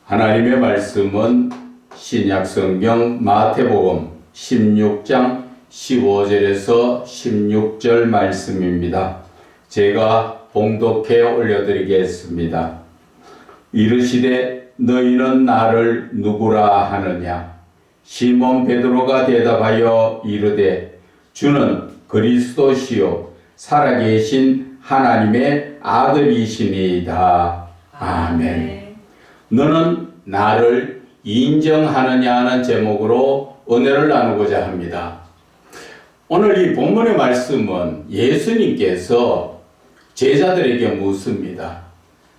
하나님의 말씀은 신약성경 마태복음 16장 15절에서 16절 말씀입니다. 제가 봉독해 올려드리겠습니다. 이르시되 너희는 나를 누구라 하느냐? 시몬 베드로가 대답하여 이르되 주는 그리스도시요 살아계신 하나님의 아들이시니이다. 아멘. 너는 나를 인정하느냐 하는 제목으로 은혜를 나누고자 합니다. 오늘 이 본문의 말씀은 예수님께서 제자들에게 묻습니다.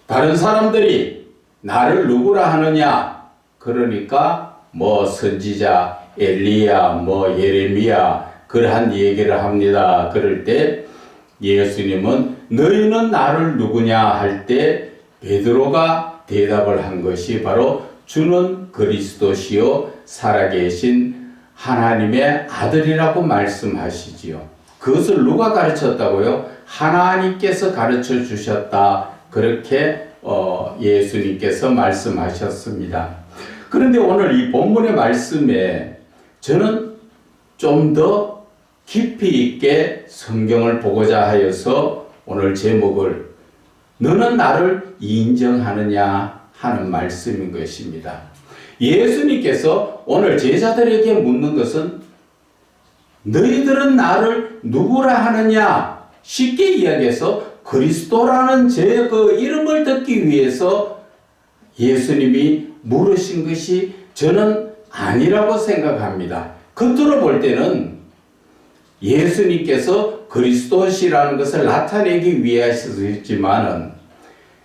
다른 사람들이 나를 누구라 하느냐? 그러니까 선지자 엘리야, 예레미야 그러한 얘기를 합니다. 그럴 때 예수님은 너희는 나를 누구냐 할 때 베드로가 대답을 한 것이 바로 주는 그리스도시요 살아계신 하나님의 아들이라고 말씀하시지요. 그것을 누가 가르쳤다고요? 하나님께서 가르쳐 주셨다. 그렇게 예수님께서 말씀하셨습니다. 그런데 오늘 이 본문의 말씀에 저는 좀 더 깊이 있게 성경을 보고자 하여서 오늘 제목을 너는 나를 인정하느냐 하는 말씀인 것입니다. 예수님께서 오늘 제자들에게 묻는 것은 너희들은 나를 누구라 하느냐? 쉽게 이야기해서 그리스도라는 제 그 이름을 듣기 위해서 예수님이 물으신 것이 저는 아니라고 생각합니다. 겉으로 볼 때는 예수님께서 그리스도시라는 것을 나타내기 위하셨지만은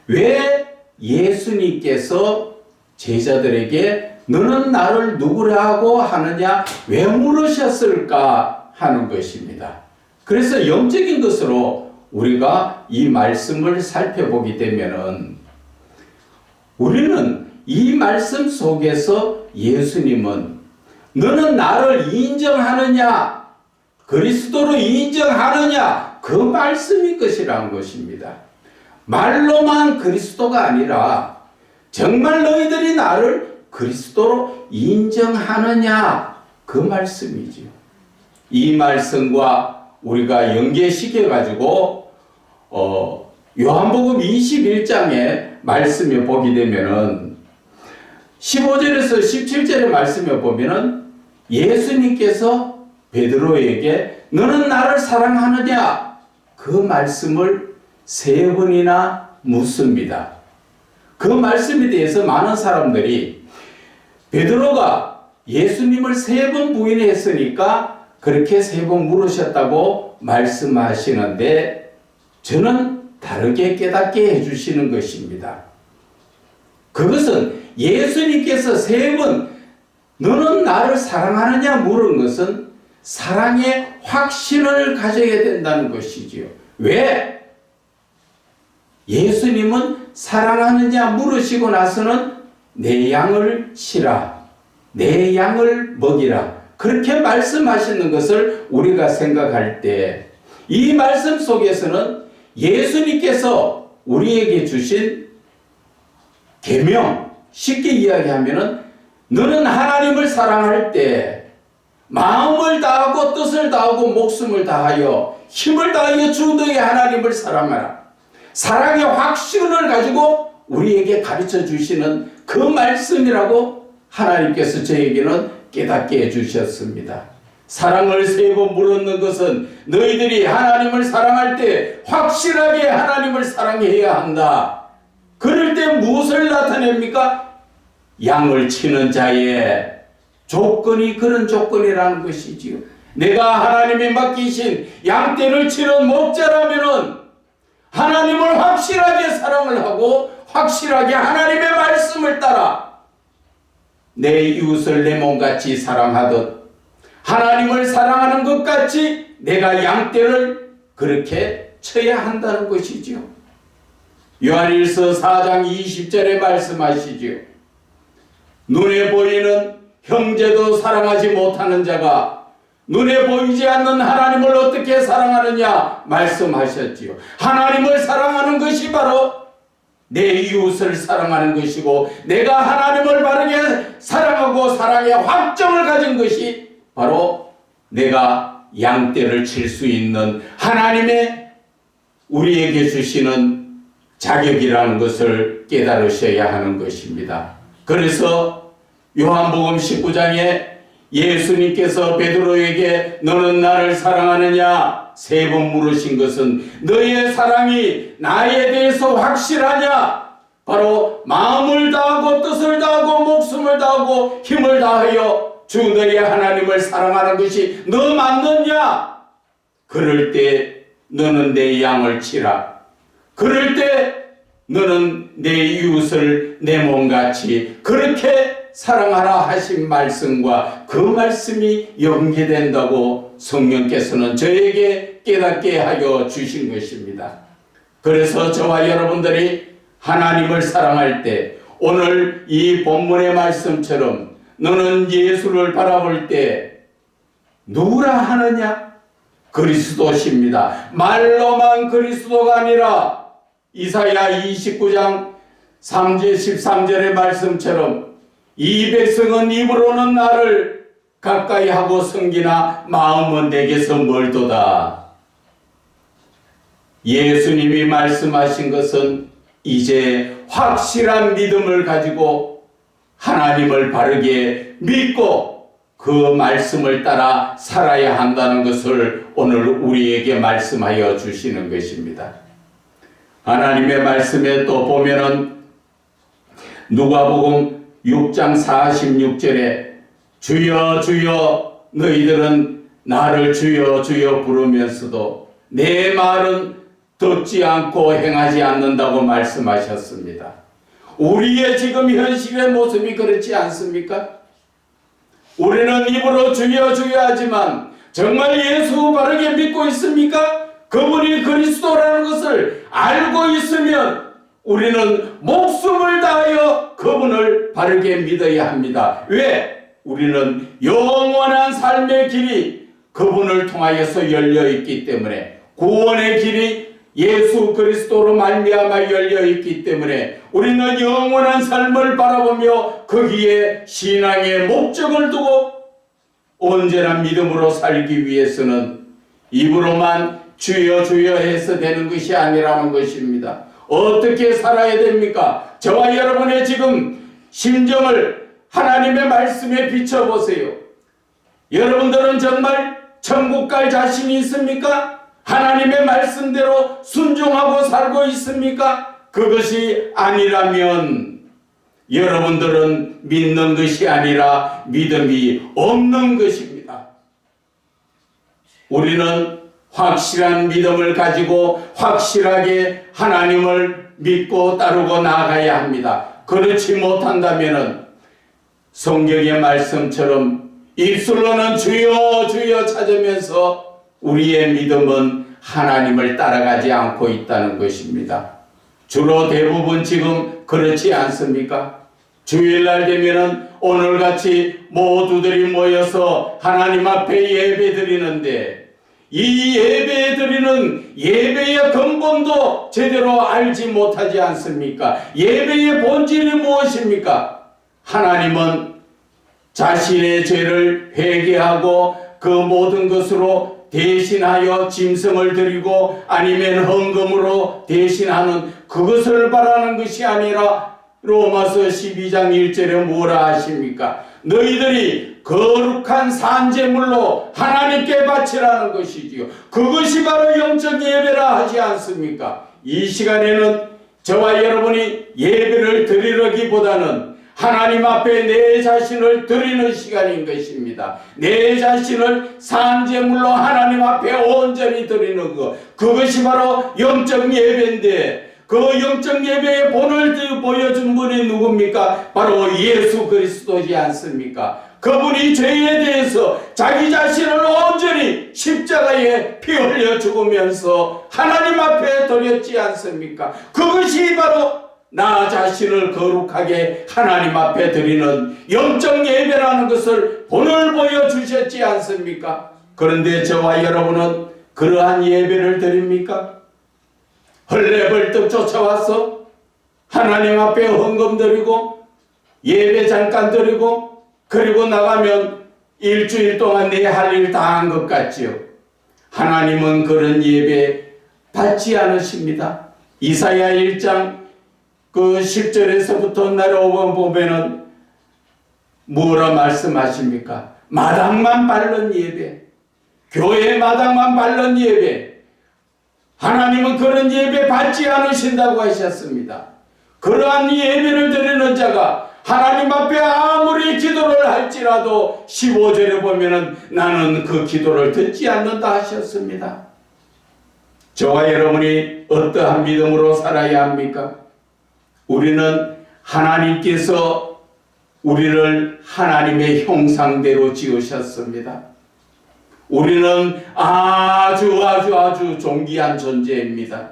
왜 예수님께서 제자들에게 너는 나를 누구라고 하느냐 왜 물으셨을까 하는 것입니다. 그래서 영적인 것으로 우리가 이 말씀을 살펴보게 되면은 우리는 이 말씀 속에서 예수님은 너는 나를 인정하느냐 그리스도로 인정하느냐 그 말씀이 것이라는 것입니다. 말로만 그리스도가 아니라 정말 너희들이 나를 그리스도로 인정하느냐 그 말씀이지요. 이 말씀과 우리가 연계시켜 가지고 요한복음 21장의 말씀에 보게 되면은 15절에서 17절의 말씀에 보면은 예수님께서 베드로에게 너는 나를 사랑하느냐 그 말씀을 3번이나 묻습니다. 그 말씀에 대해서 많은 사람들이 베드로가 예수님을 3번 부인했으니까 그렇게 3번 물으셨다고 말씀하시는데 저는 다르게 깨닫게 해주시는 것입니다. 그것은 예수님께서 3번 너는 나를 사랑하느냐 물은 것은 사랑의 확신을 가져야 된다는 것이지요. 왜? 예수님은 사랑하느냐 물으시고 나서는 내 양을 치라, 내 양을 먹이라 그렇게 말씀하시는 것을 우리가 생각할 때 이 말씀 속에서는 예수님께서 우리에게 주신 계명, 쉽게 이야기하면은 너는 하나님을 사랑할 때 마음을 다하고 뜻을 다하고 목숨을 다하여 힘을 다하여 주 너의 하나님을 사랑하라. 사랑의 확신을 가지고 우리에게 가르쳐 주시는 그 말씀이라고 하나님께서 저에게는 깨닫게 해주셨습니다. 사랑을 3번 물었는 것은 너희들이 하나님을 사랑할 때 확실하게 하나님을 사랑해야 한다. 그럴 때 무엇을 나타냅니까? 양을 치는 자의 조건이 그런 조건이라는 것이지요. 내가 하나님이 맡기신 양떼를 치는 목자라면은 하나님을 확실하게 사랑을 하고 확실하게 하나님의 말씀을 따라 내 이웃을 내 몸같이 사랑하듯 하나님을 사랑하는 것 같이 내가 양떼를 그렇게 쳐야 한다는 것이지요. 요한일서 4장 20절에 말씀하시지요. 눈에 보이는 형제도 사랑하지 못하는 자가 눈에 보이지 않는 하나님을 어떻게 사랑하느냐 말씀하셨지요. 하나님을 사랑하는 것이 바로 내 이웃을 사랑하는 것이고, 내가 하나님을 바르게 사랑하고 사랑의 확정을 가진 것이 바로 내가 양떼를 칠 수 있는 하나님의 우리에게 주시는 자격이라는 것을 깨달으셔야 하는 것입니다. 그래서 요한복음 19장에 예수님께서 베드로에게 너는 나를 사랑하느냐 3번 물으신 것은 너의 사랑이 나에 대해서 확실하냐? 바로 마음을 다하고 뜻을 다하고 목숨을 다하고 힘을 다하여 주 너의 하나님을 사랑하는 것이 너 맞느냐? 그럴 때 너는 내 양을 치라. 그럴 때 너는 내 이웃을 내 몸같이 그렇게 사랑하라 하신 말씀과 그 말씀이 연계된다고 성령께서는 저에게 깨닫게 하여 주신 것입니다. 그래서 저와 여러분들이 하나님을 사랑할 때 오늘 이 본문의 말씀처럼 너는 예수를 바라볼 때 누구라 하느냐? 그리스도십니다. 말로만 그리스도가 아니라 이사야 29장 3절 13절의 말씀처럼 이 백성은 입으로는 나를 가까이 하고 섬기나 마음은 내게서 멀도다. 예수님이 말씀하신 것은 이제 확실한 믿음을 가지고 하나님을 바르게 믿고 그 말씀을 따라 살아야 한다는 것을 오늘 우리에게 말씀하여 주시는 것입니다. 하나님의 말씀에 또 보면은 누가복음 6장 46절에 주여 주여 너희들은 나를 주여 주여 부르면서도 내 말은 듣지 않고 행하지 않는다고 말씀하셨습니다. 우리의 지금 현실의 모습이 그렇지 않습니까? 우리는 입으로 주여 주여 하지만 정말 예수 바르게 믿고 있습니까? 그분이 그리스도라는 것을 알고 있으면 우리는 목숨을 다하여 그분을 바르게 믿어야 합니다. 왜? 우리는 영원한 삶의 길이 그분을 통하여서 열려 있기 때문에, 구원의 길이 예수 그리스도로 말미암아 열려 있기 때문에 우리는 영원한 삶을 바라보며 거기에 신앙의 목적을 두고 언제나 믿음으로 살기 위해서는 입으로만 주여 주여 해서 되는 것이 아니라는 것입니다. 어떻게 살아야 됩니까? 저와 여러분의 지금 심정을 하나님의 말씀에 비춰보세요. 여러분들은 정말 천국 갈 자신이 있습니까? 하나님의 말씀대로 순종하고 살고 있습니까? 그것이 아니라면 여러분들은 믿는 것이 아니라 믿음이 없는 것입니다. 우리는 확실한 믿음을 가지고 확실하게 하나님을 믿고 따르고 나아가야 합니다. 그렇지 못한다면 성경의 말씀처럼 입술로는 주여 주여 찾으면서 우리의 믿음은 하나님을 따라가지 않고 있다는 것입니다. 주로 대부분 지금 그렇지 않습니까? 주일날 되면은 오늘같이 모두들이 모여서 하나님 앞에 예배 드리는데 이 예배 드리는 예배의 근본도 제대로 알지 못하지 않습니까? 예배의 본질이 무엇입니까? 하나님은 자신의 죄를 회개하고 그 모든 것으로 대신하여 짐승을 드리고 아니면 헌금으로 대신하는 그것을 바라는 것이 아니라 로마서 12장 1절에 뭐라 하십니까? 너희들이 거룩한 산제물로 하나님께 바치라는 것이지요. 그것이 바로 영적 예배라 하지 않습니까? 이 시간에는 저와 여러분이 예배를 드리려기보다는 하나님 앞에 내 자신을 드리는 시간인 것입니다. 내 자신을 산제물로 하나님 앞에 온전히 드리는 것, 그것이 바로 영적 예배인데 그 영적 예배의 본을 보여준 분이 누굽니까? 바로 예수 그리스도지 않습니까? 그분이 죄에 대해서 자기 자신을 온전히 십자가에 피 흘려 죽으면서 하나님 앞에 드렸지 않습니까? 그것이 바로 나 자신을 거룩하게 하나님 앞에 드리는 영적 예배라는 것을 본을 보여주셨지 않습니까? 그런데 저와 여러분은 그러한 예배를 드립니까? 헐레벌떡 쫓아와서 하나님 앞에 헌금 드리고 예배 잠깐 드리고 그리고 나가면 일주일 동안 내 할 일 다 한 것 같지요. 하나님은 그런 예배 받지 않으십니다. 이사야 1장 그 10절에서부터 내려오면은 뭐라 말씀하십니까? 마당만 밟는 예배, 교회 마당만 밟는 예배, 하나님은 그런 예배 받지 않으신다고 하셨습니다. 그러한 예배를 드리는 자가 하나님 앞에 아무리 기도를 할지라도 15절에 보면은 나는 그 기도를 듣지 않는다 하셨습니다. 저와 여러분이 어떠한 믿음으로 살아야 합니까? 우리는 하나님께서 우리를 하나님의 형상대로 지으셨습니다. 우리는 아주 존귀한 존재입니다.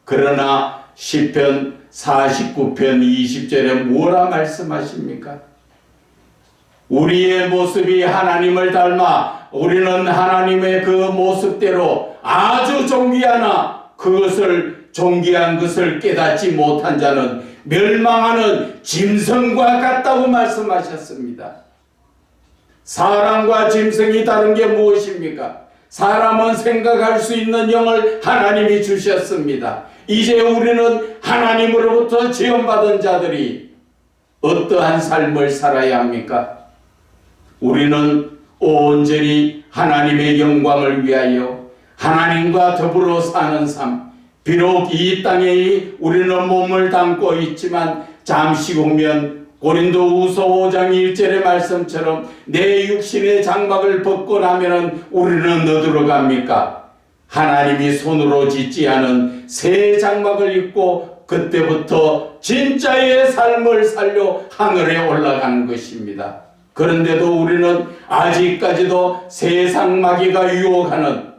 그러나 시편 49편 20절에 뭐라 말씀하십니까? 우리의 모습이 하나님을 닮아 우리는 하나님의 그 모습대로 아주 존귀하나 그것을 존귀한 것을 깨닫지 못한 자는 멸망하는 짐승과 같다고 말씀하셨습니다. 사람과 짐승이 다른 게 무엇입니까? 사람은 생각할 수 있는 영을 하나님이 주셨습니다. 이제 우리는 하나님으로부터 지원받은 자들이 어떠한 삶을 살아야 합니까? 우리는 온전히 하나님의 영광을 위하여 하나님과 더불어 사는 삶, 비록 이 땅에 우리는 몸을 담고 있지만 잠시 후면 고린도후서 5장 1절의 말씀처럼 내 육신의 장막을 벗고 나면은 우리는 어디로 갑니까? 하나님이 손으로 짓지 않은 새 장막을 입고 그때부터 진짜의 삶을 살려 하늘에 올라가는 것입니다. 그런데도 우리는 아직까지도 세상 마귀가 유혹하는,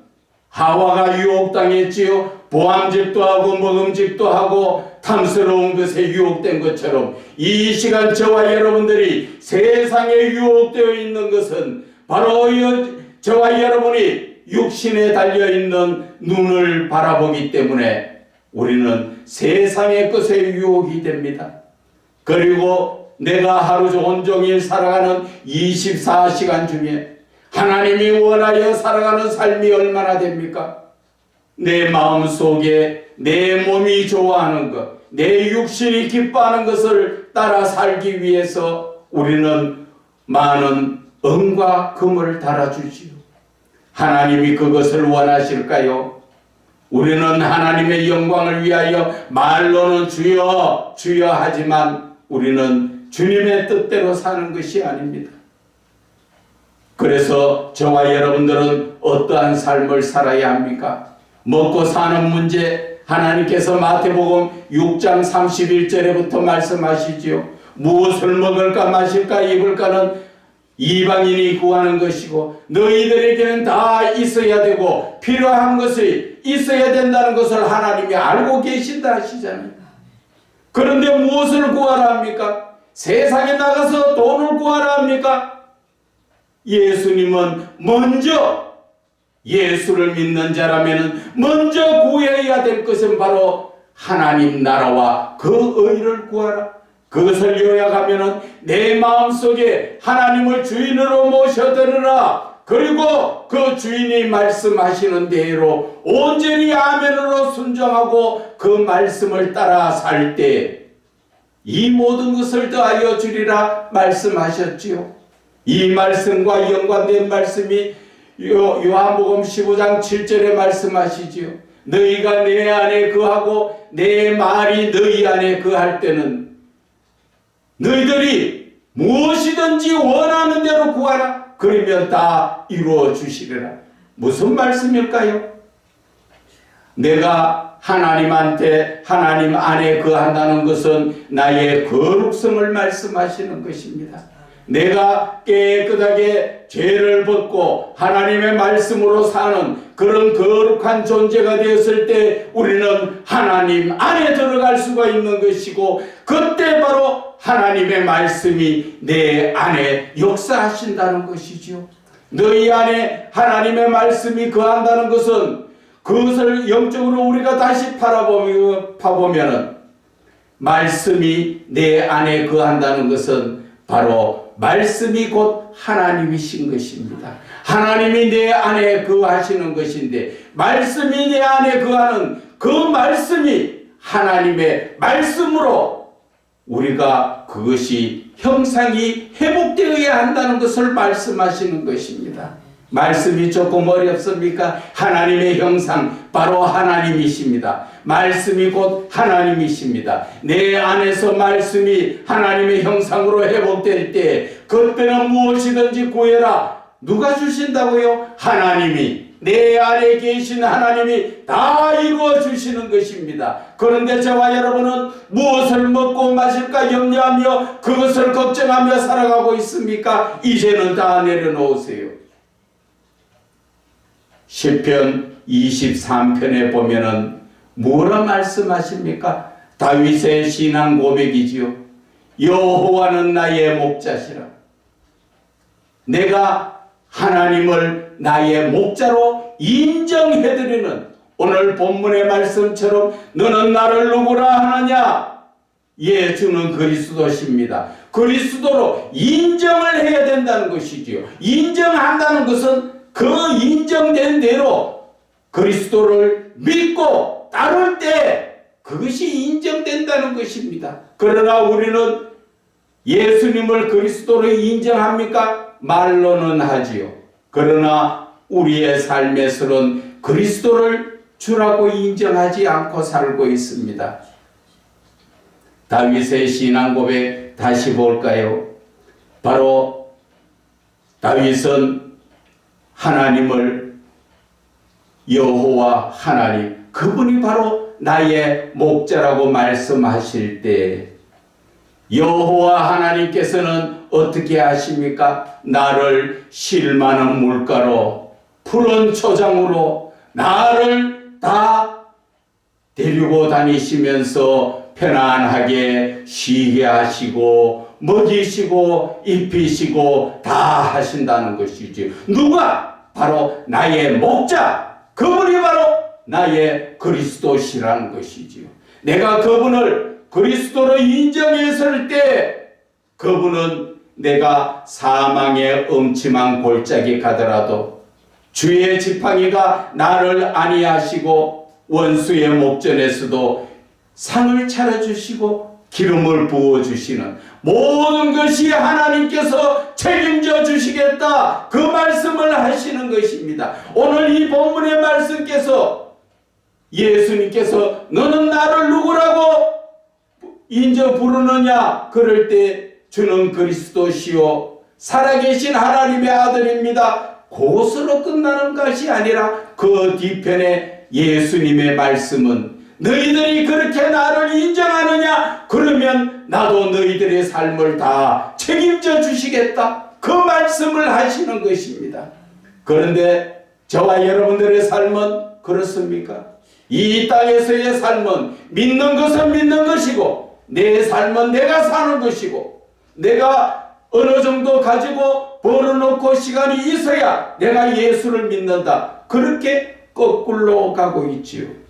하와가 유혹당했지요. 보암직도 하고 먹음직도 하고 탐스러운 것에 유혹된 것처럼 이 시간 저와 여러분들이 세상에 유혹되어 있는 것은 바로 저와 여러분이 육신에 달려있는 눈을 바라보기 때문에 우리는 세상의 것에 유혹이 됩니다. 그리고 내가 하루 온종일 살아가는 24시간 중에 하나님이 원하여 살아가는 삶이 얼마나 됩니까? 내 마음속에 내 몸이 좋아하는 것, 내 육신이 기뻐하는 것을 따라 살기 위해서 우리는 많은 은과 금을 달아주지요. 하나님이 그것을 원하실까요? 우리는 하나님의 영광을 위하여 말로는 주여 주여 하지만 우리는 주님의 뜻대로 사는 것이 아닙니다. 그래서 저와 여러분들은 어떠한 삶을 살아야 합니까? 먹고 사는 문제, 하나님께서 마태복음 6장 31절에부터 말씀하시지요. 무엇을 먹을까 마실까 입을까는 이방인이 구하는 것이고 너희들에게는 다 있어야 되고 필요한 것이 있어야 된다는 것을 하나님이 알고 계신다 하시잖아요. 그런데 무엇을 구하라 합니까? 세상에 나가서 돈을 구하라 합니까? 예수님은 먼저 예수를 믿는 자라면 먼저 구해야 될 것은 바로 하나님 나라와 그 의를 구하라. 그것을 요약하면은 내 마음속에 하나님을 주인으로 모셔드리라. 그리고 그 주인이 말씀하시는 대로 온전히 아멘으로 순종하고 그 말씀을 따라 살 때 이 모든 것을 더하여 주리라 말씀하셨지요. 이 말씀과 연관된 말씀이 요한복음 15장 7절에 말씀하시지요. 너희가 내 안에 거하고 내 말이 너희 안에 거할 때는 너희들이 무엇이든지 원하는 대로 구하라. 그러면 다 이루어 주시리라. 무슨 말씀일까요? 내가 하나님한테 하나님 안에 거한다는 것은 나의 거룩성을 말씀하시는 것입니다. 내가 깨끗하게 죄를 벗고 하나님의 말씀으로 사는 그런 거룩한 존재가 되었을 때 우리는 하나님 안에 들어갈 수가 있는 것이고 그때 바로 하나님의 말씀이 내 안에 역사하신다는 것이죠. 너희 안에 하나님의 말씀이 거한다는 것은 그것을 영적으로 우리가 다시 파보면은 말씀이 내 안에 거한다는 것은 바로 말씀이 곧 하나님이신 것입니다. 하나님이 내 안에 거하시는 것인데 말씀이 내 안에 거하는 그 말씀이 하나님의 말씀으로 우리가 그것이 형상이 회복되어야 한다는 것을 말씀하시는 것입니다. 말씀이 조금 어렵습니까? 하나님의 형상 바로 하나님이십니다. 말씀이 곧 하나님이십니다. 내 안에서 말씀이 하나님의 형상으로 회복될 때 그때는 무엇이든지 구해라. 누가 주신다고요? 하나님이. 내 안에 계신 하나님이 다 이루어 주시는 것입니다. 그런데 저와 여러분은 무엇을 먹고 마실까 염려하며 그것을 걱정하며 살아가고 있습니까? 이제는 다 내려놓으세요. 시편 23편에 보면은 뭐라 말씀하십니까? 다윗의 신앙 고백이지요. 여호와는 나의 목자시라. 내가 하나님을 나의 목자로 인정해드리는 오늘 본문의 말씀처럼 너는 나를 누구라 하느냐? 예, 주는 그리스도십니다. 그리스도로 인정을 해야 된다는 것이지요. 인정한다는 것은 그 인정된 대로 그리스도를 믿고 따를 때 그것이 인정된다는 것입니다. 그러나 우리는 예수님을 그리스도로 인정합니까? 말로는 하지요. 그러나 우리의 삶에서는 그리스도를 주라고 인정하지 않고 살고 있습니다. 다윗의 신앙 고백 다시 볼까요? 바로 다윗은 하나님을 여호와 하나님, 그분이 바로 나의 목자라고 말씀하실 때 여호와 하나님께서는 어떻게 하십니까? 나를 쉴 만한 물가로 푸른 초장으로 나를 다 데리고 다니시면서 편안하게 쉬게 하시고 먹이시고 입히시고 다 하신다는 것이지. 누가? 바로 나의 목자, 그분이 바로 나의 그리스도시라는 것이지요. 내가 그분을 그리스도로 인정했을 때 그분은 내가 사망의 음침한 골짜기 가더라도 주의 지팡이가 나를 안위하시고 원수의 목전에서도 상을 차려주시고 기름을 부어주시는 모든 것이 하나님께서 책임져 주시겠다, 그 말씀을 하시는 것입니다. 오늘 이 본문의 말씀께서 예수님께서 너는 나를 누구라고 인정 부르느냐? 그럴 때 주는 그리스도시요 살아계신 하나님의 아들입니다. 그것으로 끝나는 것이 아니라 그 뒤편에 예수님의 말씀은 너희들이 그렇게 나를 인정하느냐? 그러면 나도 너희들의 삶을 다 책임져 주시겠다, 그 말씀을 하시는 것입니다. 그런데 저와 여러분들의 삶은 그렇습니까? 이 땅에서의 삶은 믿는 것은 믿는 것이고 내 삶은 내가 사는 것이고 내가 어느 정도 가지고 벌어놓고 시간이 있어야 내가 예수를 믿는다, 그렇게 거꾸로 가고 있지요.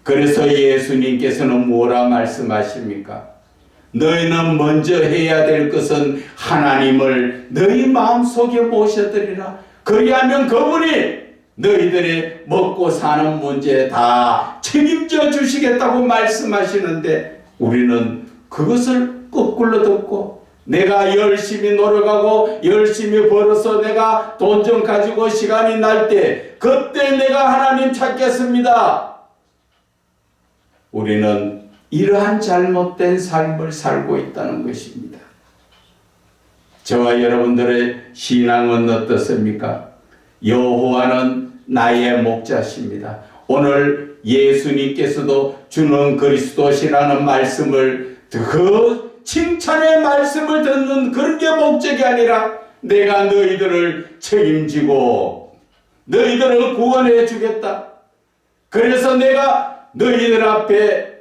그래서 예수님께서는 뭐라 말씀하십니까? 너희는 먼저 해야 될 것은 하나님을 너희 마음속에 모셔드리라. 그리하면 그분이 너희들의 먹고 사는 문제에 다 책임져 주시겠다고 말씀하시는데 우리는 그것을 거꾸로 듣고 내가 열심히 노력하고 열심히 벌어서 내가 돈 좀 가지고 시간이 날 때 그때 내가 하나님 찾겠습니다. 우리는 이러한 잘못된 삶을 살고 있다는 것입니다. 저와 여러분들의 신앙은 어떻습니까? 여호와는 나의 목자십니다. 오늘 예수님께서도 주는 그리스도시라는 말씀을, 그 칭찬의 말씀을 듣는 그런 게 목적이 아니라 내가 너희들을 책임지고 너희들을 구원해 주겠다. 그래서 내가 너희들 앞에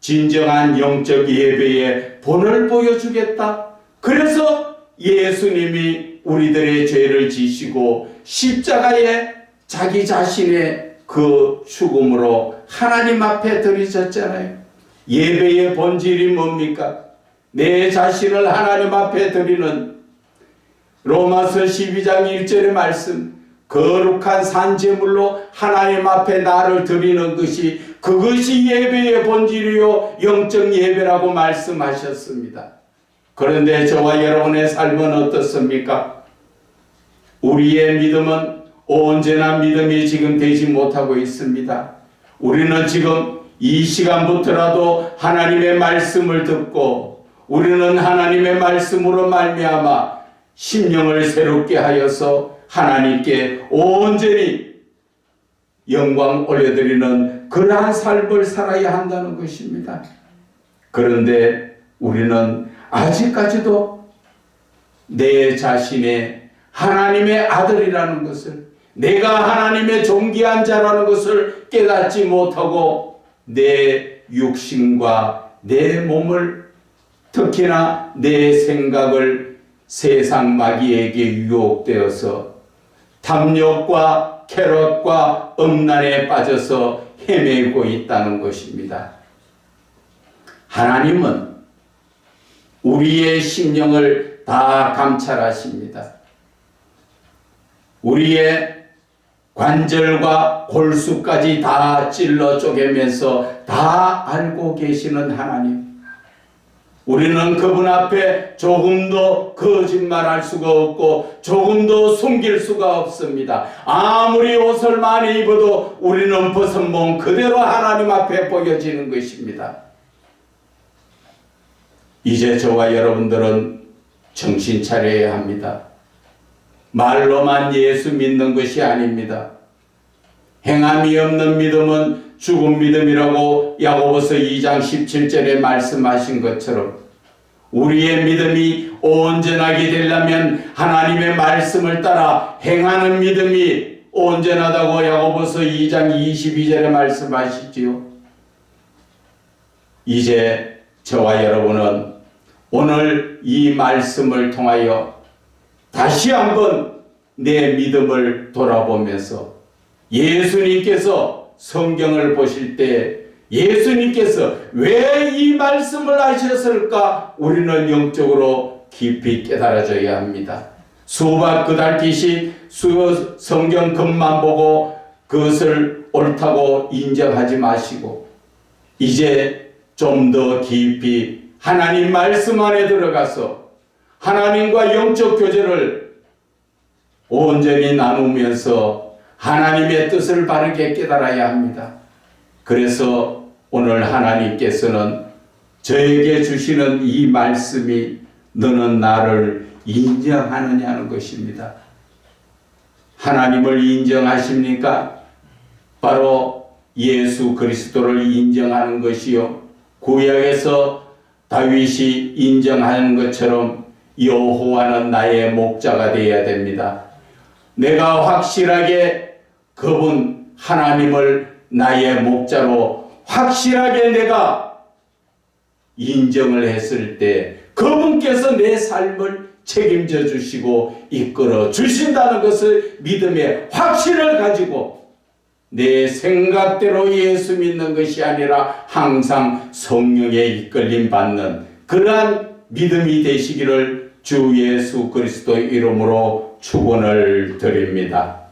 진정한 영적 예배의 본을 보여주겠다. 그래서 예수님이 우리들의 죄를 지시고 십자가에 자기 자신의 그 죽음으로 하나님 앞에 들이셨잖아요. 예배의 본질이 뭡니까? 내 자신을 하나님 앞에 드리는 로마서 12장 1절의 말씀, 거룩한 산제물로 하나님 앞에 나를 드리는 것이, 그것이 예배의 본질이요 영적 예배라고 말씀하셨습니다. 그런데 저와 여러분의 삶은 어떻습니까? 우리의 믿음은 언제나 믿음이 지금 되지 못하고 있습니다. 우리는 지금 이 시간부터라도 하나님의 말씀을 듣고 우리는 하나님의 말씀으로 말미암아 심령을 새롭게 하여서 하나님께 온전히 영광 올려드리는 그러한 삶을 살아야 한다는 것입니다. 그런데 우리는 아직까지도 내 자신의 하나님의 아들이라는 것을, 내가 하나님의 존귀한 자라는 것을 깨닫지 못하고 내 육신과 내 몸을, 특히나 내 생각을 세상 마귀에게 유혹되어서 탐욕과 쾌락과 음란에 빠져서 헤매고 있다는 것입니다. 하나님은 우리의 심령을 다 감찰하십니다. 우리의 관절과 골수까지 다 찔러 쪼개면서 다 알고 계시는 하나님. 우리는 그분 앞에 조금도 거짓말할 수가 없고 조금도 숨길 수가 없습니다. 아무리 옷을 많이 입어도 우리는 벗은 몸 그대로 하나님 앞에 보여지는 것입니다. 이제 저와 여러분들은 정신 차려야 합니다. 말로만 예수 믿는 것이 아닙니다. 행함이 없는 믿음은 죽은 믿음이라고 야고보서 2장 17절에 말씀하신 것처럼 우리의 믿음이 온전하게 되려면 하나님의 말씀을 따라 행하는 믿음이 온전하다고 야고보서 2장 22절에 말씀하시지요. 이제 저와 여러분은 오늘 이 말씀을 통하여 다시 한번 내 믿음을 돌아보면서 예수님께서 성경을 보실 때 예수님께서 왜 이 말씀을 하셨을까? 우리는 영적으로 깊이 깨달아져야 합니다. 수박 그달기식 성경 글만 보고 그것을 옳다고 인정하지 마시고 이제 좀 더 깊이 하나님 말씀 안에 들어가서 하나님과 영적 교제를 온전히 나누면서 하나님의 뜻을 바르게 깨달아야 합니다. 그래서 오늘 하나님께서는 저에게 주시는 이 말씀이 너는 나를 인정하느냐는 것입니다. 하나님을 인정하십니까? 바로 예수 그리스도를 인정하는 것이요. 구약에서 다윗이 인정하는 것처럼 여호와는 나의 목자가 되어야 됩니다. 내가 확실하게 그분 하나님을 나의 목자로 확실하게 내가 인정을 했을 때 그분께서 내 삶을 책임져 주시고 이끌어 주신다는 것을 믿음의 확신을 가지고 내 생각대로 예수 믿는 것이 아니라 항상 성령의 이끌림 받는 그러한 믿음이 되시기를 주 예수 그리스도의 이름으로 축원을 드립니다.